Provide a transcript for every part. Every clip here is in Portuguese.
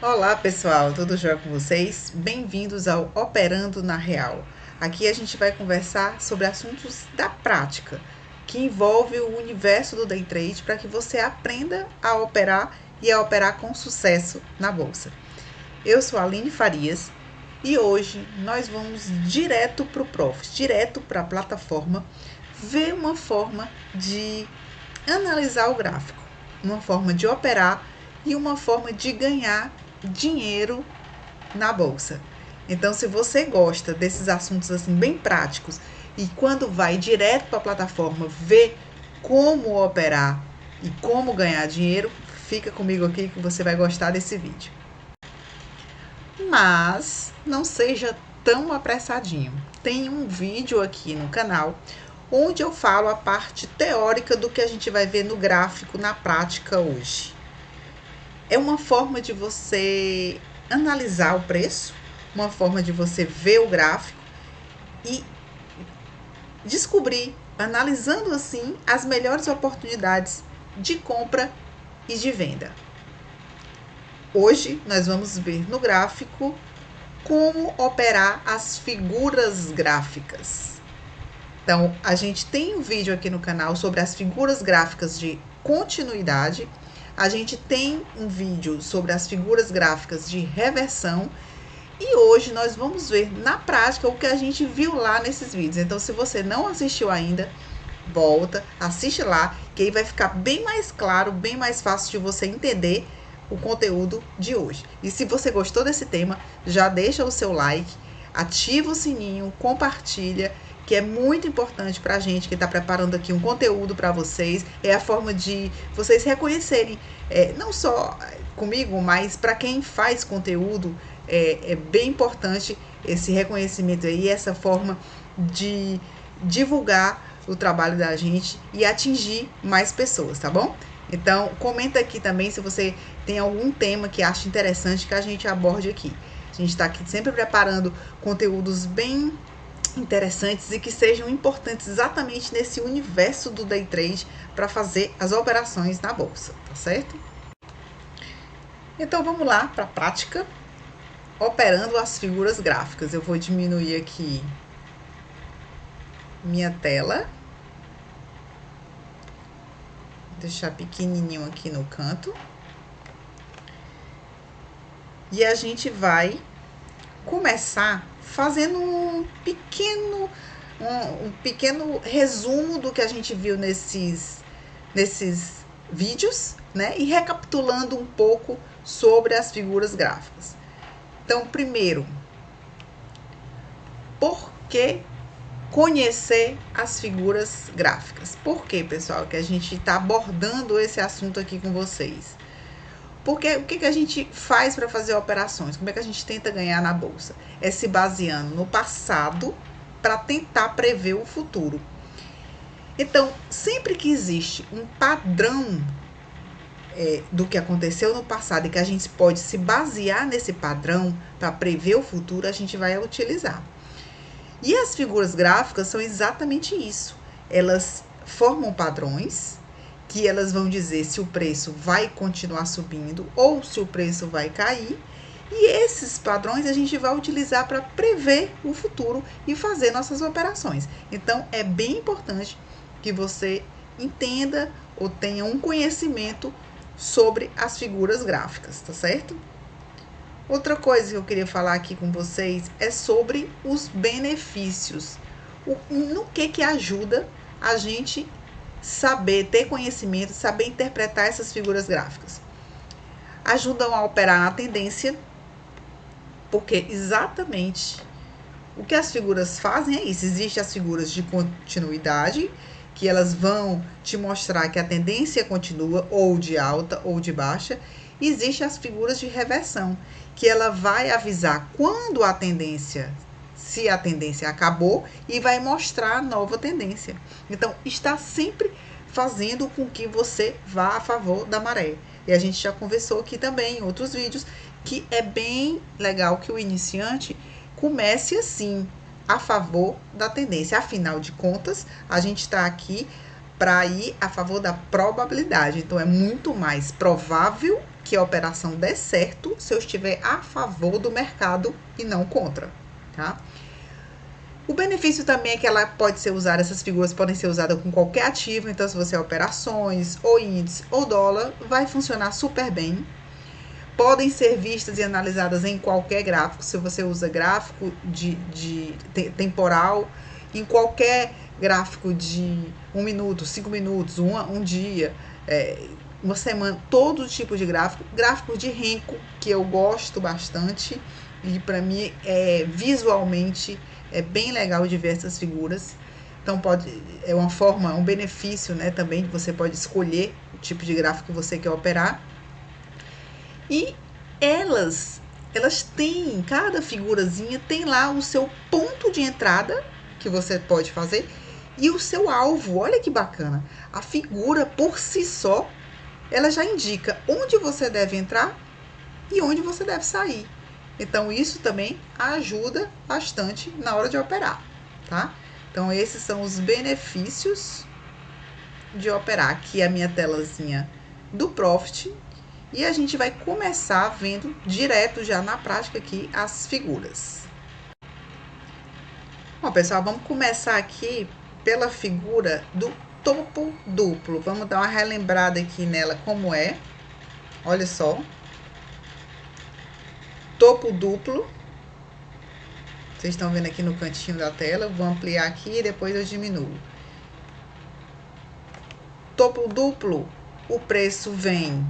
Olá pessoal, tudo jóia com vocês? Bem-vindos ao Operando na Real. Aqui a gente vai conversar sobre assuntos da prática, que envolve o universo do day trade para que você aprenda a operar e a operar com sucesso na bolsa. Eu sou a Aline Farias e hoje nós vamos direto para o Profit, direto para a plataforma, ver uma forma de analisar o gráfico, uma forma de operar e uma forma de ganhar dinheiro na bolsa. Então, se você gosta desses assuntos assim bem práticos e quando vai direto para a plataforma ver como operar e como ganhar dinheiro, fica comigo aqui que você vai gostar desse vídeo. Mas não seja tão apressadinho. Tem um vídeo aqui no canal onde eu falo a parte teórica do que a gente vai ver no gráfico na prática hoje. É uma forma de você analisar o preço, uma forma de você ver o gráfico e descobrir, analisando assim, as melhores oportunidades de compra e de venda. Hoje nós vamos ver no gráfico como operar as figuras gráficas. Então, a gente tem um vídeo aqui no canal sobre as figuras gráficas de continuidade. A gente tem um vídeo sobre as figuras gráficas de reversão. E hoje nós vamos ver na prática o que a gente viu lá nesses vídeos. Então, se você não assistiu ainda, volta, assiste lá, que aí vai ficar bem mais claro, bem mais fácil de você entender o conteúdo de hoje. E se você gostou desse tema, já deixa o seu like, ativa o sininho, compartilha, que é muito importante para a gente que está preparando aqui um conteúdo para vocês. É a forma de vocês reconhecerem, não só comigo, mas para quem faz conteúdo, é bem importante esse reconhecimento aí, essa forma de divulgar o trabalho da gente e atingir mais pessoas, tá bom? Então, comenta aqui também se você tem algum tema que acha interessante que a gente aborde aqui. A gente está aqui sempre preparando conteúdos bem interessantes e que sejam importantes exatamente nesse universo do day trade para fazer as operações na bolsa, tá certo? Então vamos lá para a prática, operando as figuras gráficas. Eu vou diminuir aqui minha tela, deixar pequenininho aqui no canto, e a gente vai começar fazendo um pequeno resumo do que a gente viu nesses vídeos, né? E recapitulando um pouco sobre as figuras gráficas. Então, primeiro, por que conhecer as figuras gráficas? Por que, pessoal, que a gente está abordando esse assunto aqui com vocês? Porque o que a gente faz para fazer operações? Como é que a gente tenta ganhar na bolsa? É se baseando no passado para tentar prever o futuro. Então, sempre que existe um padrão do que aconteceu no passado e que a gente pode se basear nesse padrão para prever o futuro, a gente vai utilizar. E as figuras gráficas são exatamente isso. Elas formam padrões que elas vão dizer se o preço vai continuar subindo ou se o preço vai cair. E esses padrões a gente vai utilizar para prever o futuro e fazer nossas operações. Então, é bem importante que você entenda ou tenha um conhecimento sobre as figuras gráficas, tá certo? Outra coisa que eu queria falar aqui com vocês é sobre os benefícios. No que ajuda a gente saber, ter conhecimento, saber interpretar essas figuras gráficas. Ajudam a operar na tendência, porque exatamente o que as figuras fazem é isso. Existem as figuras de continuidade, que elas vão te mostrar que a tendência continua, ou de alta ou de baixa. E existem as figuras de reversão, que ela vai avisar quando a tendência, se a tendência acabou, e vai mostrar a nova tendência. Então, está sempre fazendo com que você vá a favor da maré. E a gente já conversou aqui também em outros vídeos que é bem legal que o iniciante comece assim, a favor da tendência. Afinal de contas, a gente está aqui para ir a favor da probabilidade. Então, é muito mais provável que a operação der certo se eu estiver a favor do mercado e não contra, tá? O benefício também é que ela pode ser usada, essas figuras podem ser usadas com qualquer ativo, então se você é operações, ou índice, ou dólar, vai funcionar super bem. Podem ser vistas e analisadas em qualquer gráfico, se você usa gráfico de temporal, em qualquer gráfico de 1 minuto, 5 minutos, um dia, uma semana, todo tipo de gráfico. Gráfico de Renko, que eu gosto bastante, e para mim visualmente é bem legal de ver essas figuras. Então é uma forma, um benefício, né, também, que você pode escolher o tipo de gráfico que você quer operar. E elas têm, cada figurazinha tem lá o seu ponto de entrada que você pode fazer e o seu alvo. Olha que bacana. A figura por si só, ela já indica onde você deve entrar e onde você deve sair. Então isso também ajuda bastante na hora de operar, tá? Então esses são os benefícios de operar. Aqui é a minha telazinha do Profit. E a gente vai começar vendo direto já na prática aqui as figuras. Bom, pessoal, vamos começar aqui pela figura do topo duplo. Vamos dar uma relembrada aqui nela como é. Olha só. Topo duplo. Vocês estão vendo aqui no cantinho da tela. Eu vou ampliar aqui e depois eu diminuo. Topo duplo, o preço vem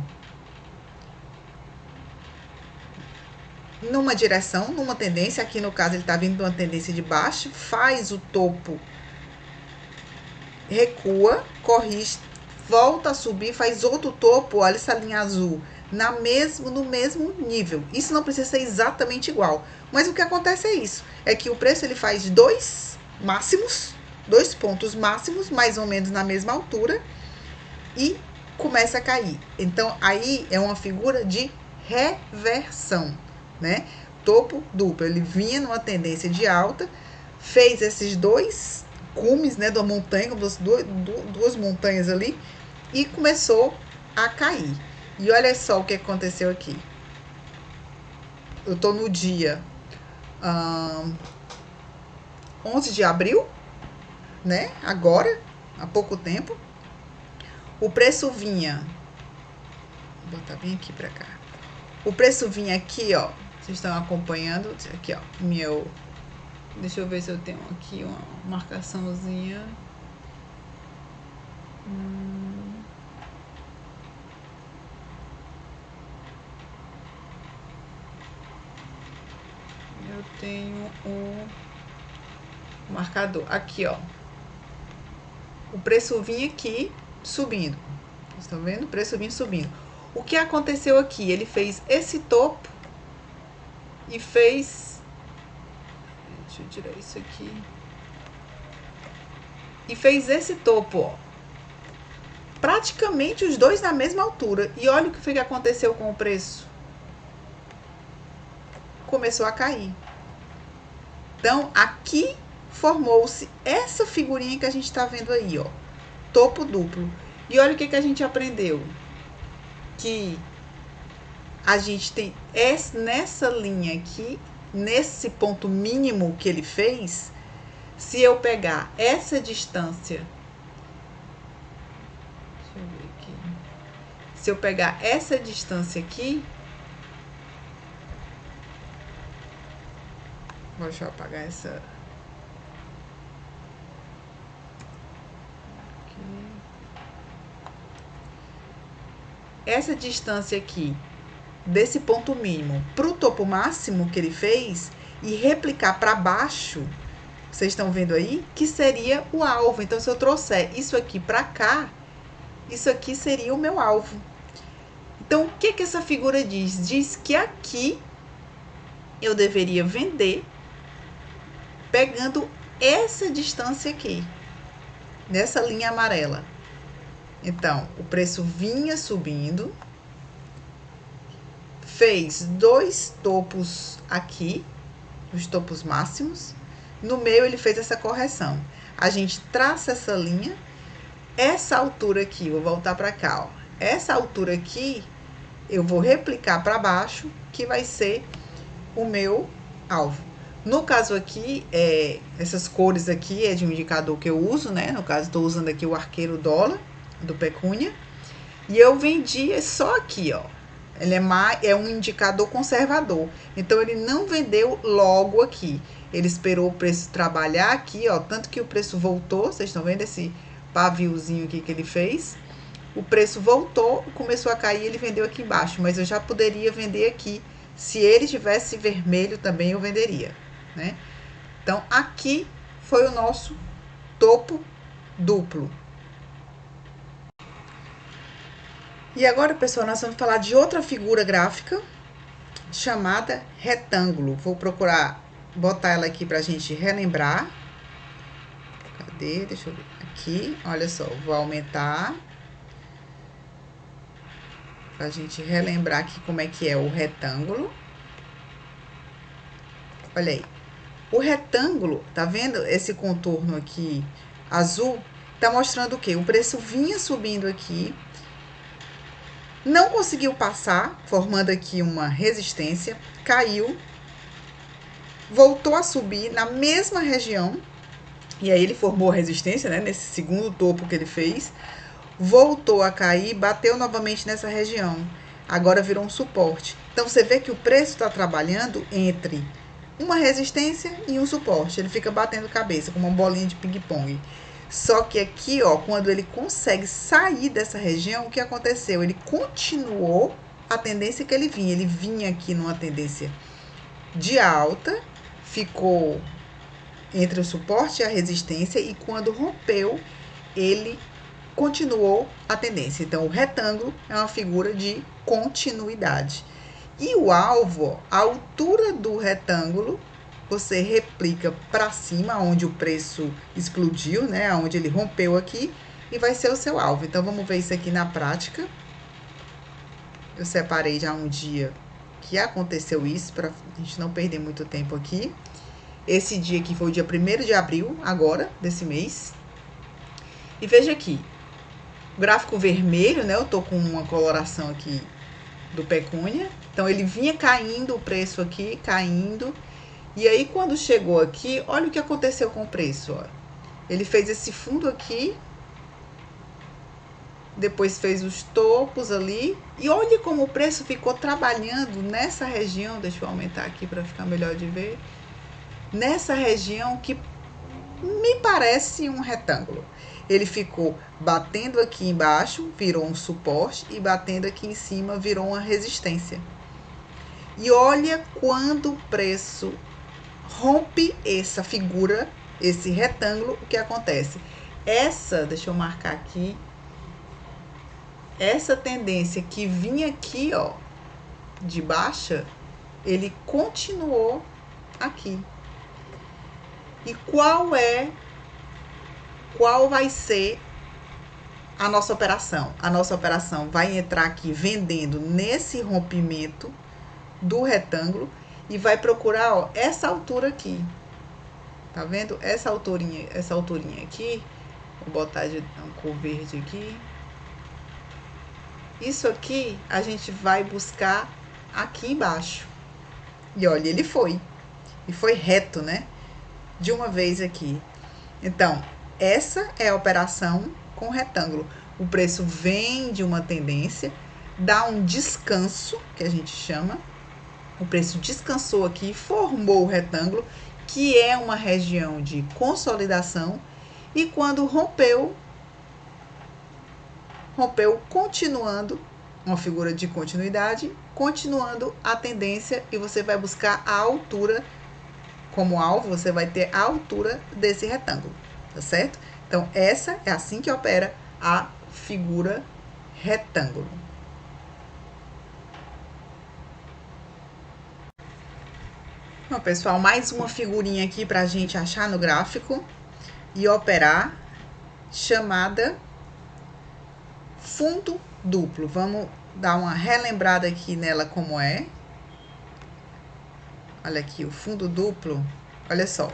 numa direção, numa tendência. Aqui no caso ele está vindo de uma tendência de baixo, faz o topo, recua, corrige, volta a subir, faz outro topo. Olha essa linha azul, no mesmo nível. Isso não precisa ser exatamente igual, mas o que acontece é isso, é que o preço ele faz dois pontos máximos, mais ou menos na mesma altura, e começa a cair. Então aí é uma figura de reversão, né? Topo duplo, ele vinha numa tendência de alta, fez esses dois cumes, né, da montanha, duas montanhas ali, e começou a cair. E olha só o que aconteceu aqui. Eu tô no dia 11 de abril, né? Agora, há pouco tempo. O preço vinha, vou botar bem aqui pra cá. O preço vinha aqui, ó. Vocês estão acompanhando? Aqui, ó. Deixa eu ver se eu tenho aqui uma marcaçãozinha. Eu tenho um marcador. Aqui, ó. O preço vinha aqui subindo. Vocês estão vendo? O preço vinha subindo. O que aconteceu aqui? Ele fez esse topo e fez... Deixa eu tirar isso aqui. E fez esse topo, ó. Praticamente os dois na mesma altura. E olha o que foi que aconteceu com o preço. Começou a cair. Então, aqui formou-se essa figurinha que a gente tá vendo aí, ó. Topo duplo. E olha o que a gente aprendeu. Que a gente tem nessa linha aqui, nesse ponto mínimo que ele fez, se eu pegar essa distância, deixa eu ver aqui, se eu pegar essa distância aqui, deixa eu apagar essa aqui. Essa distância aqui desse ponto mínimo para o topo máximo que ele fez e replicar para baixo, vocês estão vendo aí, que seria o alvo. Então, se eu trouxer isso aqui para cá, isso aqui seria o meu alvo. Então, o que essa figura diz? Diz que aqui eu deveria vender pegando essa distância aqui, nessa linha amarela. Então, o preço vinha subindo, fez dois topos aqui, os topos máximos. No meio ele fez essa correção. A gente traça essa linha, essa altura aqui, vou voltar para cá, ó. Essa altura aqui eu vou replicar para baixo, que vai ser o meu alvo. No caso aqui, essas cores aqui é de um indicador que eu uso, né? No caso, estou usando aqui o arqueiro dólar do Pecúnia. E eu vendi só aqui, ó. Ele é um indicador conservador. Então, ele não vendeu logo aqui. Ele esperou o preço trabalhar aqui, ó. Tanto que o preço voltou. Vocês estão vendo esse paviozinho aqui que ele fez? O preço voltou, começou a cair, ele vendeu aqui embaixo. Mas eu já poderia vender aqui. Se ele tivesse vermelho também, eu venderia, né? Então, aqui foi o nosso topo duplo. E agora, pessoal, nós vamos falar de outra figura gráfica chamada retângulo. Vou procurar botar ela aqui pra gente relembrar. Cadê? Deixa eu ver. Aqui, olha só, vou aumentar pra gente relembrar aqui como é que é o retângulo. Olha aí. O retângulo, tá vendo esse contorno aqui azul? Tá mostrando o quê? O preço vinha subindo aqui, não conseguiu passar, formando aqui uma resistência, caiu, voltou a subir na mesma região, e aí ele formou a resistência, né, nesse segundo topo que ele fez, voltou a cair, bateu novamente nessa região, agora virou um suporte. Então, você vê que o preço está trabalhando entre uma resistência e um suporte, ele fica batendo cabeça, como uma bolinha de ping-pong. Só que aqui, ó, quando ele consegue sair dessa região, o que aconteceu? Ele continuou a tendência que ele vinha aqui numa tendência de alta, ficou entre o suporte e a resistência, e quando rompeu, ele continuou a tendência. Então, o retângulo é uma figura de continuidade. E o alvo, a altura do retângulo, você replica para cima, onde o preço explodiu, né? Onde ele rompeu aqui, e vai ser o seu alvo. Então, vamos ver isso aqui na prática. Eu separei já um dia que aconteceu isso, para a gente não perder muito tempo aqui. Esse dia aqui foi o dia 1º de abril, agora, desse mês. E veja aqui, o gráfico vermelho, né? Eu tô com uma coloração aqui do Pecúnia. Então, ele vinha caindo o preço aqui, caindo. E aí, quando chegou aqui, olha o que aconteceu com o preço, ó. Ele fez esse fundo aqui, depois fez os topos ali, e olha como o preço ficou trabalhando nessa região. Deixa eu aumentar aqui para ficar melhor de ver. Nessa região que me parece um retângulo. Ele ficou batendo aqui embaixo, virou um suporte, e batendo aqui em cima, virou uma resistência. E olha quando o preço rompe essa figura, esse retângulo, o que acontece? Deixa eu marcar aqui, essa tendência que vinha aqui, ó, de baixa, ele continuou aqui. E qual vai ser a nossa operação? A nossa operação vai entrar aqui vendendo nesse rompimento do retângulo e vai procurar, ó, essa altura aqui. Tá vendo? Essa alturinha aqui. Vou botar de cor verde aqui. Isso aqui a gente vai buscar aqui embaixo. E olha, ele foi. E foi reto, né? De uma vez aqui. Então, essa é a operação com retângulo. O preço vem de uma tendência, dá um descanso, que a gente chama. O preço descansou aqui, formou o retângulo, que é uma região de consolidação, e quando rompeu continuando, uma figura de continuidade, continuando a tendência, e você vai buscar a altura como alvo, você vai ter a altura desse retângulo, tá certo? Então, essa é assim que opera a figura retângulo. Bom, pessoal, mais uma figurinha aqui pra gente achar no gráfico e operar, chamada fundo duplo. Vamos dar uma relembrada aqui nela como é. Olha aqui, o fundo duplo, olha só.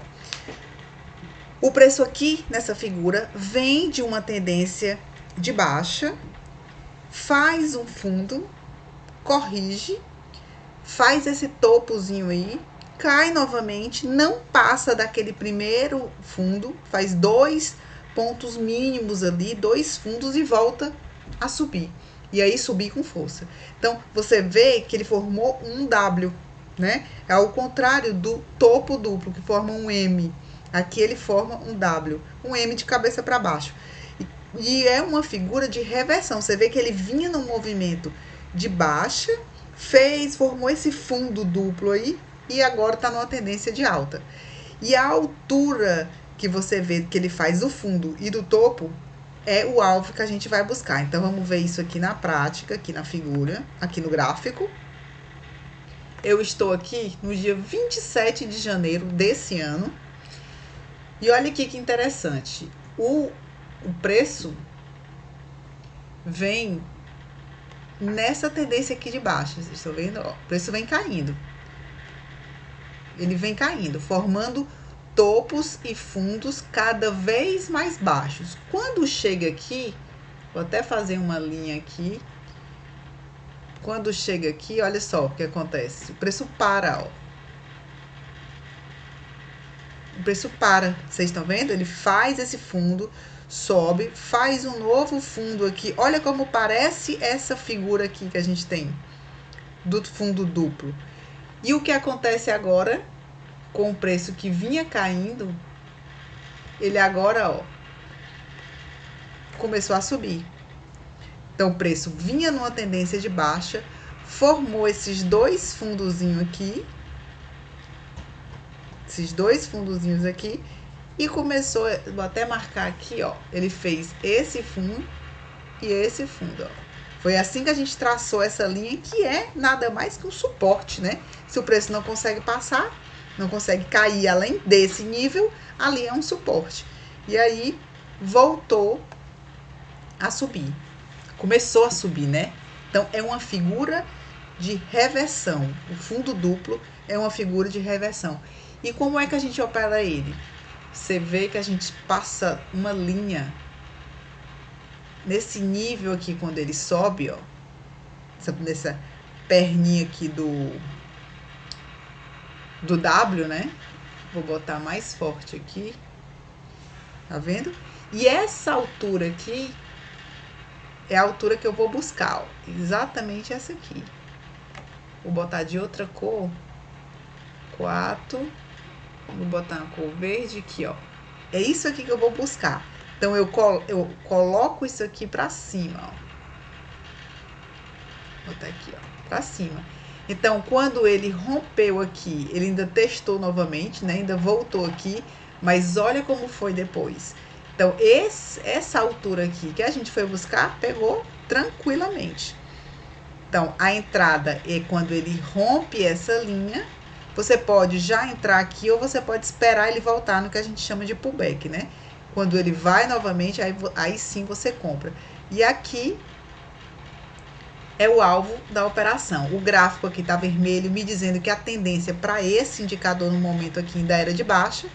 O preço aqui, nessa figura, vem de uma tendência de baixa, faz um fundo, corrige, faz esse topozinho aí, cai novamente, não passa daquele primeiro fundo, faz 2 pontos mínimos ali, 2 fundos e volta a subir. E aí subir com força. Então, você vê que ele formou um W, né? É ao contrário do topo duplo, que forma um M. Aqui ele forma um W, um M de cabeça para baixo. E é uma figura de reversão. Você vê que ele vinha no movimento de baixa, formou esse fundo duplo aí, e agora está numa tendência de alta. E a altura que você vê que ele faz do fundo e do topo é o alvo que a gente vai buscar. Então, vamos ver isso aqui na prática, aqui na figura, aqui no gráfico. Eu estou aqui no dia 27 de janeiro desse ano. E olha aqui que interessante. O preço vem nessa tendência aqui de baixa. Vocês estão vendo? Ó, o preço vem caindo. Ele vem caindo, formando topos e fundos cada vez mais baixos. Quando chega aqui, vou até fazer uma linha aqui. Quando chega aqui, olha só o que acontece. O preço para, ó. O preço para. Vocês estão vendo? Ele faz esse fundo, sobe, faz um novo fundo aqui. Olha como parece essa figura aqui que a gente tem do fundo duplo. E o que acontece agora com o preço que vinha caindo, ele agora, ó, começou a subir. Então, o preço vinha numa tendência de baixa, formou esses 2 fundozinhos aqui, e começou, vou até marcar aqui, ó, ele fez esse fundo e esse fundo, ó. Foi assim que a gente traçou essa linha, que é nada mais que um suporte, né? Se o preço não consegue passar, não consegue cair além desse nível, ali é um suporte. E aí, voltou a subir. Começou a subir, né? Então, é uma figura de reversão. O fundo duplo é uma figura de reversão. E como é que a gente opera ele? Você vê que a gente passa uma linha nesse nível aqui, quando ele sobe, ó. Nessa perninha aqui do W, né? Vou botar mais forte aqui. Tá vendo? E essa altura aqui é a altura que eu vou buscar, ó. Exatamente essa aqui. Vou botar de outra cor. 4. Vou botar uma cor verde aqui, ó. É isso aqui que eu vou buscar. Então, eu coloco isso aqui pra cima, ó. Vou botar aqui, ó, pra cima. Então, quando ele rompeu aqui, ele ainda testou novamente, né? Ainda voltou aqui, mas olha como foi depois. Então, essa altura aqui que a gente foi buscar, pegou tranquilamente. Então, a entrada é quando ele rompe essa linha. Você pode já entrar aqui ou você pode esperar ele voltar no que a gente chama de pullback, né? Quando ele vai novamente, aí sim você compra. E aqui é o alvo da operação. O gráfico aqui tá vermelho, me dizendo que a tendência para esse indicador no momento aqui ainda era de baixa.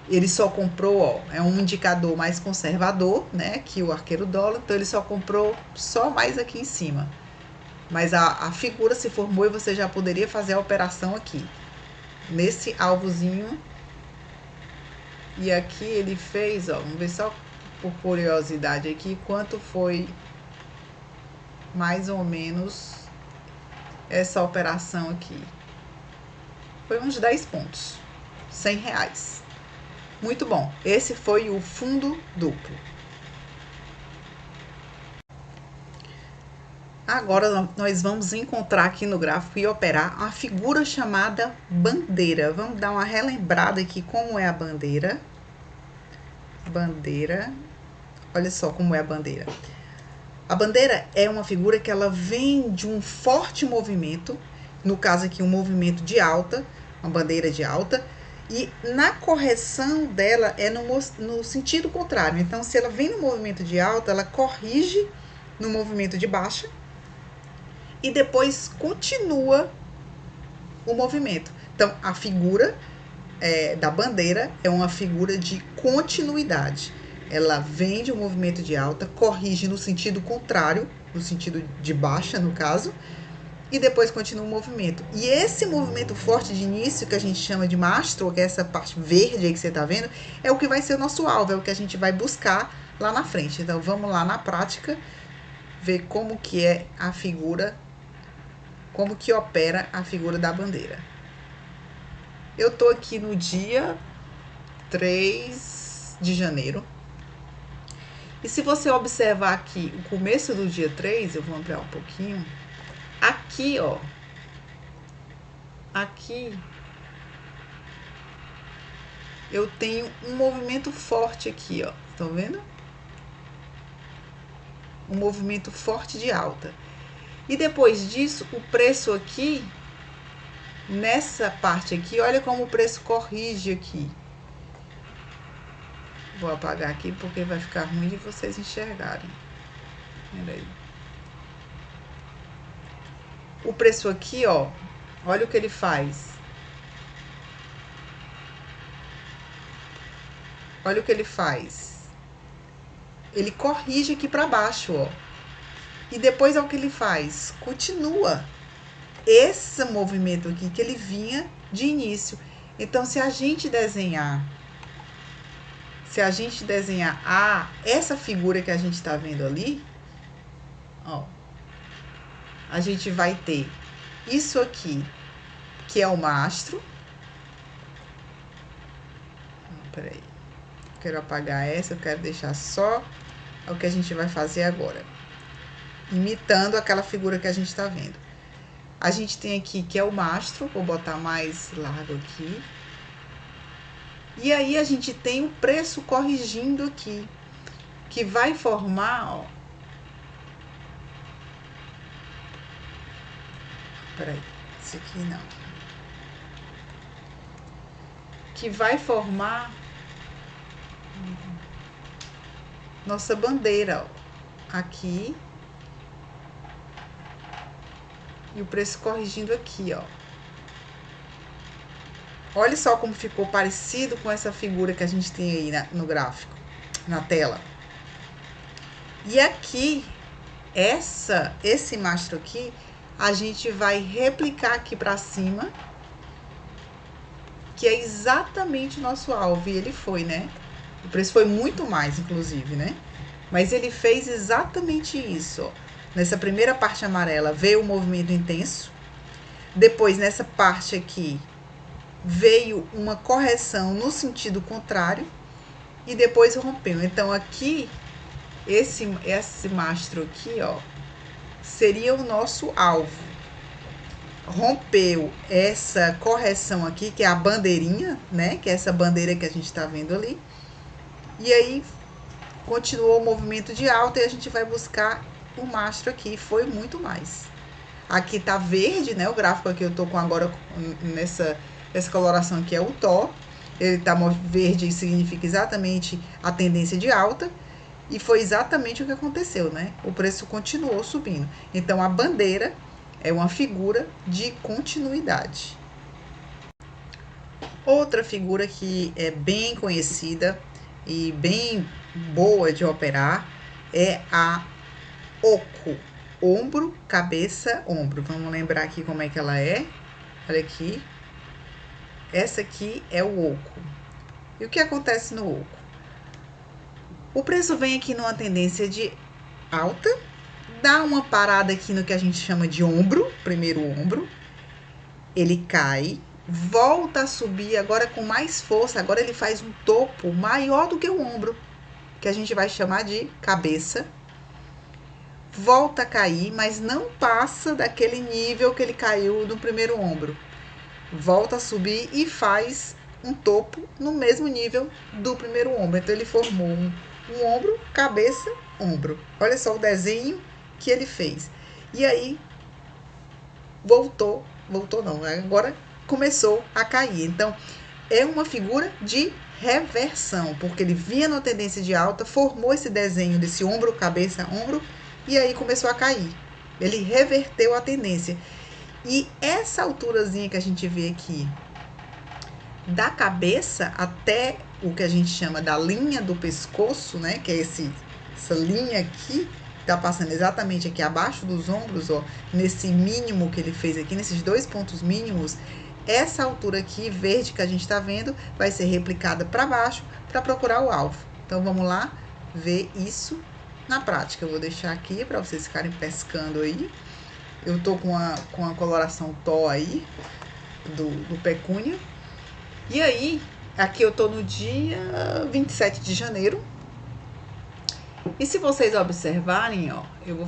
Ele só comprou, ó, é um indicador mais conservador, né, que o arqueiro dólar, então ele só comprou só mais aqui em cima. Mas a figura se formou e você já poderia fazer a operação aqui, nesse alvozinho. E aqui ele fez, ó, vamos ver só por curiosidade aqui, quanto foi mais ou menos essa operação aqui. Foi uns 10 pontos, R$100. Muito bom. Esse foi o fundo duplo. Agora nós vamos encontrar aqui no gráfico e operar uma figura chamada bandeira. Vamos dar uma relembrada aqui como é a bandeira. Bandeira. Olha só como é a bandeira. A bandeira é uma figura que ela vem de um forte movimento, no caso aqui um movimento de alta, uma bandeira de alta, e na correção dela é no sentido contrário. Então, se ela vem no movimento de alta, ela corrige no movimento de baixa e depois continua o movimento. Então, a figura da bandeira é uma figura de continuidade. Ela vem de um movimento de alta, corrige no sentido contrário, no sentido de baixa, no caso, e depois continua o movimento. E esse movimento forte de início, que a gente chama de mastro, que é essa parte verde aí que você tá vendo, é o que vai ser o nosso alvo, é o que a gente vai buscar lá na frente. Então, vamos lá na prática, ver como que é a figura, como que opera a figura da bandeira. Eu tô aqui no dia 3 de janeiro. E se você observar aqui o começo do dia 3, eu vou ampliar um pouquinho. Aqui, ó. Aqui eu tenho um movimento forte aqui, ó. Estão vendo? Um movimento forte de alta. E depois disso, o preço aqui, nessa parte aqui, olha como o preço corrige aqui. Vou apagar aqui porque vai ficar ruim de vocês enxergarem. Olha aí. O preço aqui, ó, olha o que ele faz. Olha o que ele faz. Ele corrige aqui para baixo, ó. E depois olha o que ele faz. Continua esse movimento aqui que ele vinha de início. Então, se a gente desenhar essa figura que a gente está vendo ali, ó, a gente vai ter isso aqui, que é o mastro. Peraí. Quero apagar essa, eu quero deixar só o que a gente vai fazer agora. Imitando aquela figura que a gente está vendo. A gente tem aqui que é o mastro, vou botar mais largo aqui. E aí a gente tem o preço corrigindo aqui, que vai formar, ó. Peraí, esse aqui não. Que vai formar nossa bandeira, ó, aqui. E o preço corrigindo aqui, ó. Olha só como ficou parecido com essa figura que a gente tem aí no gráfico, na tela. E aqui, esse mastro aqui, a gente vai replicar aqui para cima, que é exatamente o nosso alvo. E ele foi, né? O preço foi muito mais, inclusive, né? Mas ele fez exatamente isso, ó. Nessa primeira parte amarela veio o movimento intenso. Depois, nessa parte aqui, veio uma correção no sentido contrário. E depois rompeu. Então, aqui, esse mastro aqui, ó, seria o nosso alvo. Rompeu essa correção aqui, que é a bandeirinha, né? Que é essa bandeira que a gente tá vendo ali. E aí, continuou o movimento de alta e a gente vai buscar o mastro aqui. Foi muito mais. Aqui tá verde, né? O gráfico aqui eu tô com agora nessa coloração aqui é o TO. Ele tá verde e significa exatamente a tendência de alta. E foi exatamente o que aconteceu, né? O preço continuou subindo. Então, a bandeira é uma figura de continuidade. Outra figura que é bem conhecida e bem boa de operar é a oco. Ombro, cabeça, ombro. Vamos lembrar aqui como é que ela é. Olha aqui. Essa aqui é o oco. E o que acontece no oco? O preço vem aqui numa tendência de alta, dá uma parada aqui no que a gente chama de ombro, primeiro ombro. Ele cai, volta a subir agora com mais força. Agora ele faz um topo maior do que o ombro, que a gente vai chamar de cabeça. Volta a cair, mas não passa daquele nível que ele caiu no primeiro ombro. Volta a subir e faz um topo no mesmo nível do primeiro ombro. Então, ele formou um ombro, cabeça, ombro. Olha só o desenho que ele fez. E aí, voltou não, agora começou a cair. Então, é uma figura de reversão, porque ele vinha na tendência de alta, formou esse desenho desse ombro, cabeça, ombro, e aí começou a cair. Ele reverteu a tendência. E essa alturazinha que a gente vê aqui, da cabeça até o que a gente chama da linha do pescoço, né? Que é essa linha aqui, tá passando exatamente aqui abaixo dos ombros, ó, nesse mínimo que ele fez aqui, nesses 2 pontos mínimos, essa altura aqui, verde, que a gente tá vendo, vai ser replicada para baixo para procurar o alvo. Então, vamos lá ver isso na prática. Eu vou deixar aqui para vocês ficarem pescando aí. Eu tô com a coloração Tó aí, do Pecúnia. E aí, aqui eu tô no dia 27 de janeiro. E se vocês observarem, ó, eu vou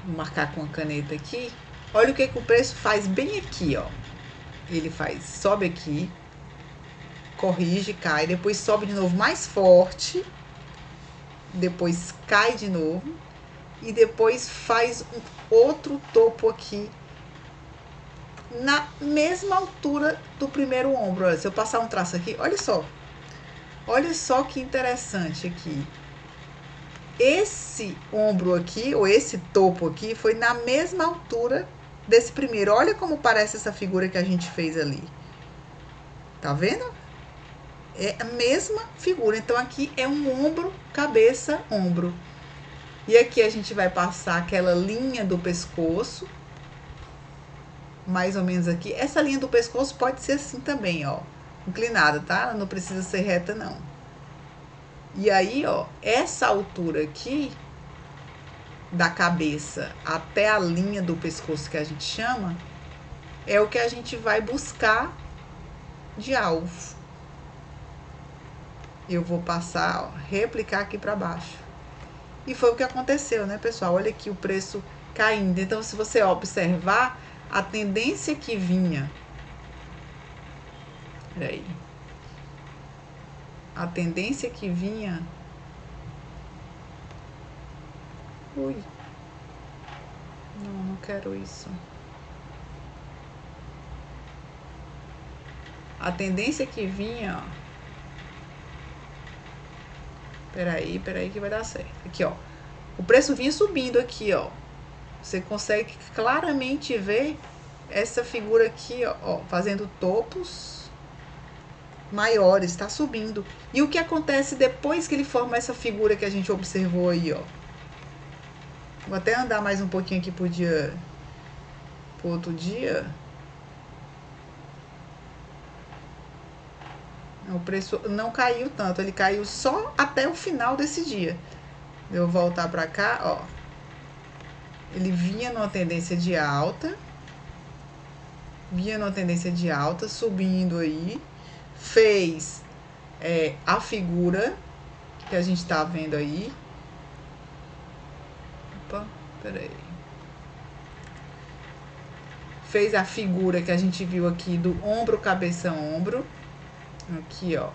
marcar com a caneta aqui. Olha o que o preço faz bem aqui, ó. Ele sobe aqui, corrige, cai, depois sobe de novo mais forte, depois cai de novo e depois faz outro topo aqui na mesma altura do primeiro ombro. Olha, se eu passar um traço aqui, olha só que interessante aqui. Esse ombro aqui, ou esse topo aqui, foi na mesma altura desse primeiro. Olha como parece essa figura que a gente fez ali. Tá vendo? É a mesma figura. Então, aqui é um ombro, cabeça, ombro. E aqui a gente vai passar aquela linha do pescoço. Mais ou menos aqui. Essa linha do pescoço pode ser assim também, ó. Inclinada, tá? Não precisa ser reta, não. E aí, ó, essa altura aqui da cabeça até a linha do pescoço que a gente chama, é o que a gente vai buscar de alvo. Eu vou passar, ó, replicar aqui para baixo. E foi o que aconteceu, né, pessoal? Olha aqui o preço caindo. Então, se você observar, a tendência que vinha... Peraí. A tendência que vinha... Ui. Não quero isso. A tendência que vinha, ó. Peraí que vai dar certo. Aqui, ó. O preço vinha subindo aqui, ó. Você consegue claramente ver essa figura aqui, ó, fazendo topos maiores, tá subindo. E o que acontece depois que ele forma essa figura que a gente observou aí, ó? Vou até andar mais um pouquinho aqui pro outro dia. O preço não caiu tanto, ele caiu só até o final desse dia. Eu vou voltar pra cá, ó. Ele vinha numa tendência de alta. Subindo aí. Fez a figura que a gente tá vendo aí. Opa, peraí. Fez a figura que a gente viu aqui do ombro, cabeça, ombro. Aqui, ó.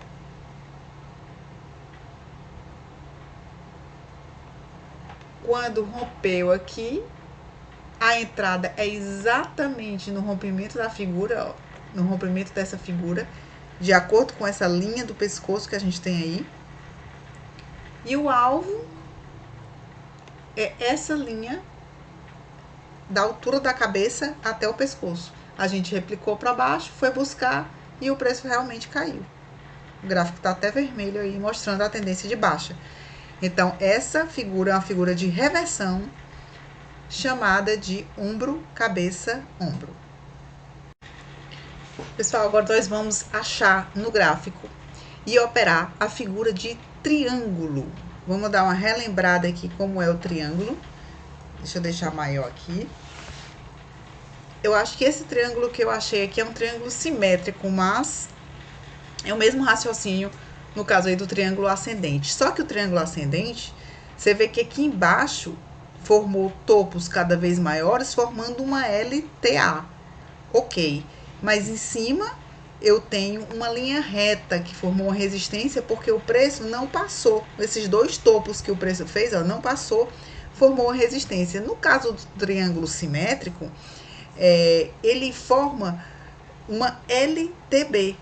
Quando rompeu aqui, a entrada é exatamente no rompimento da figura, ó. No rompimento dessa figura, de acordo com essa linha do pescoço que a gente tem aí. E o alvo é essa linha da altura da cabeça até o pescoço. A gente replicou para baixo, foi buscar e o preço realmente caiu. O gráfico está até vermelho aí, mostrando a tendência de baixa. Então, essa figura é uma figura de reversão, chamada de ombro, cabeça, ombro. Pessoal, agora nós vamos achar no gráfico e operar a figura de triângulo. Vamos dar uma relembrada aqui como é o triângulo. Deixa eu deixar maior aqui. Eu acho que esse triângulo que eu achei aqui é um triângulo simétrico, mas é o mesmo raciocínio no caso aí do triângulo ascendente. Só que o triângulo ascendente, você vê que aqui embaixo formou topos cada vez maiores, formando uma LTA. Ok, mas em cima eu tenho uma linha reta que formou uma resistência porque o preço não passou. Esses dois topos que o preço fez, ó, não passou, formou uma resistência. No caso do triângulo simétrico, ele forma uma LTB.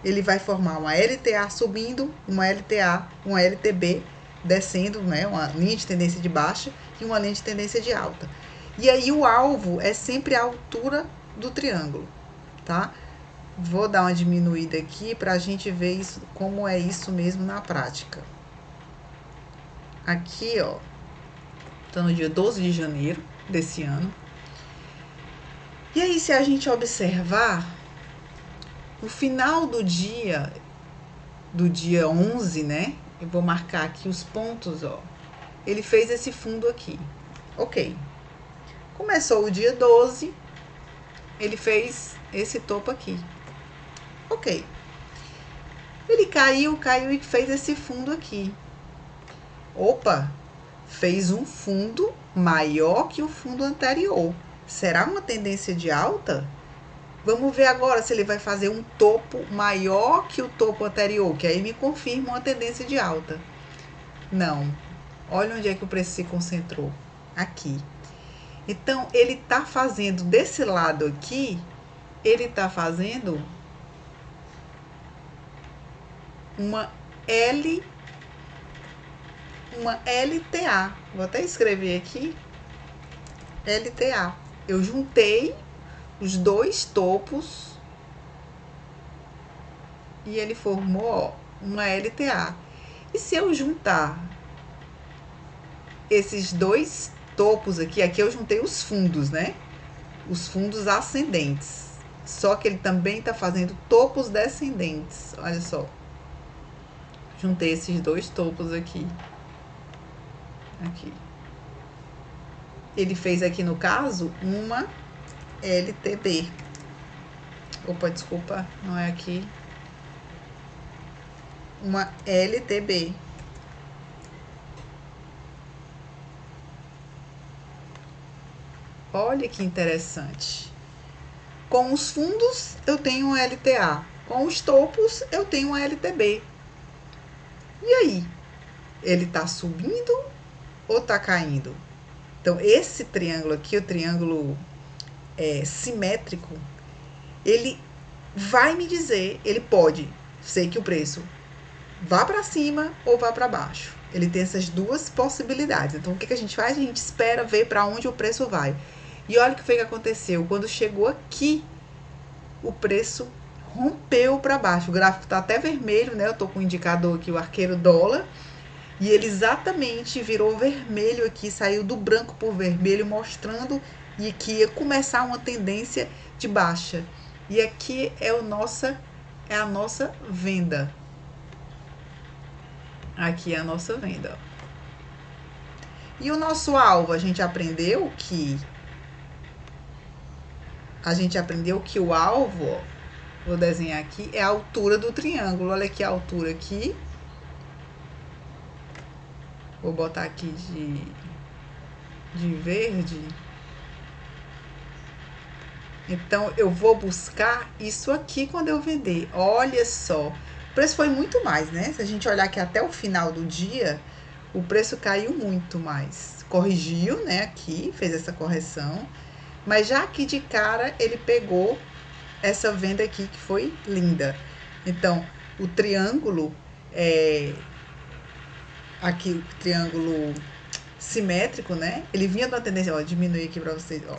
Ele vai formar uma LTA subindo, uma LTA, uma LTB descendo, né? Uma linha de tendência de baixa e uma linha de tendência de alta. E aí o alvo é sempre a altura do triângulo, tá? Vou dar uma diminuída aqui para a gente ver isso, como é isso mesmo na prática. Aqui, ó, Tá no dia 12 de janeiro desse ano. E aí, se a gente observar, no final do dia 11, né? Eu vou marcar aqui os pontos, ó. Ele fez esse fundo aqui. Ok. Começou o dia 12, ele fez esse topo aqui. Ok. Ele caiu e fez esse fundo aqui. Opa! Fez um fundo maior que o fundo anterior. Será uma tendência de alta? Vamos ver agora se ele vai fazer um topo maior que o topo anterior, que aí me confirma uma tendência de alta. Não. Olha onde é que o preço se concentrou. Aqui. Então, ele está fazendo desse lado aqui, ele está fazendo uma LTA. Vou até escrever aqui. LTA. Eu juntei os dois topos e ele formou, ó, uma LTA. E se eu juntar esses dois topos aqui eu juntei os fundos, né? Os fundos ascendentes. Só que ele também está fazendo topos descendentes. Olha só. Juntei esses dois topos aqui. Aqui. Ele fez aqui, no caso, uma LTB. Opa, desculpa, não é aqui. Uma LTB. Olha que interessante. Com os fundos, eu tenho um LTA. Com os topos, eu tenho um LTB. E aí? Ele tá subindo ou tá caindo? Então, esse triângulo aqui, o triângulo simétrico, ele vai me dizer, ele pode ser que o preço vá para cima ou vá para baixo. Ele tem essas duas possibilidades. Então, o que a gente faz? A gente espera ver para onde o preço vai. E olha o que foi que aconteceu. Quando chegou aqui, o preço rompeu para baixo. O gráfico está até vermelho, né? Eu tô com o indicador aqui, o arqueiro dólar. E ele exatamente virou vermelho aqui, saiu do branco por vermelho, mostrando que ia começar uma tendência de baixa. E aqui é a nossa venda. Aqui é a nossa venda. E o nosso alvo, a gente aprendeu que o alvo, ó, vou desenhar aqui, é a altura do triângulo. Olha aqui a altura aqui. Vou botar aqui de verde. Então, eu vou buscar isso aqui quando eu vender. Olha só. O preço foi muito mais, né? Se a gente olhar aqui até o final do dia, o preço caiu muito mais. Corrigiu, né? Aqui, fez essa correção. Mas já aqui de cara, ele pegou essa venda aqui, que foi linda. Então, o triângulo aqui, o triângulo simétrico, né? Ele vinha numa tendência, ó, diminuir aqui para vocês, ó.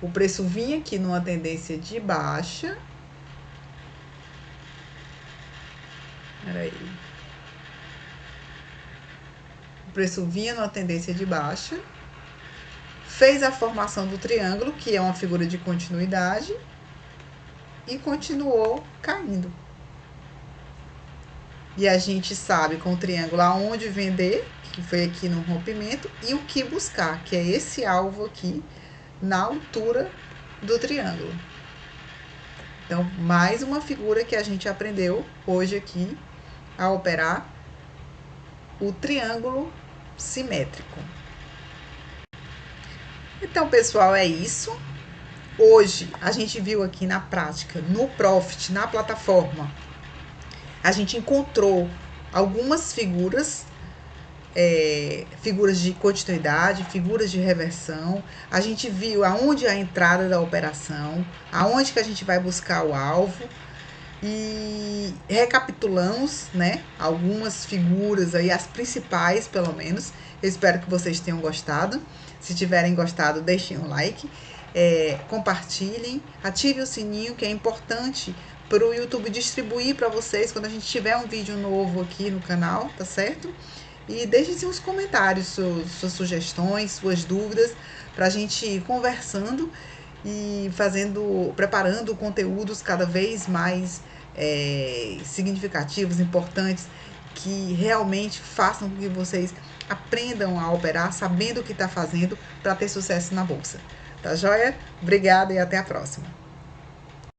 O preço vinha aqui numa tendência de baixa. Peraí. O preço vinha numa tendência de baixa. Fez a formação do triângulo, que é uma figura de continuidade. E continuou caindo. E a gente sabe com o triângulo aonde vender, que foi aqui no rompimento, e o que buscar, que é esse alvo aqui, na altura do triângulo. Então, mais uma figura que a gente aprendeu hoje aqui a operar o triângulo simétrico. Então, pessoal, é isso. Hoje, a gente viu aqui na prática, no Profit, na plataforma, a gente encontrou algumas figuras, figuras de continuidade, figuras de reversão. A gente viu aonde é a entrada da operação, aonde que a gente vai buscar o alvo. E recapitulamos, né, algumas figuras aí, as principais pelo menos. Eu espero que vocês tenham gostado. Se tiverem gostado, deixem um like, compartilhem, ative o sininho, que é importante para o YouTube distribuir para vocês quando a gente tiver um vídeo novo aqui no canal, tá certo? E deixem uns comentários, suas sugestões, suas dúvidas, para a gente ir conversando e preparando conteúdos cada vez mais significativos, importantes, que realmente façam com que vocês aprendam a operar sabendo o que está fazendo para ter sucesso na bolsa. Tá joia? Obrigada e até a próxima.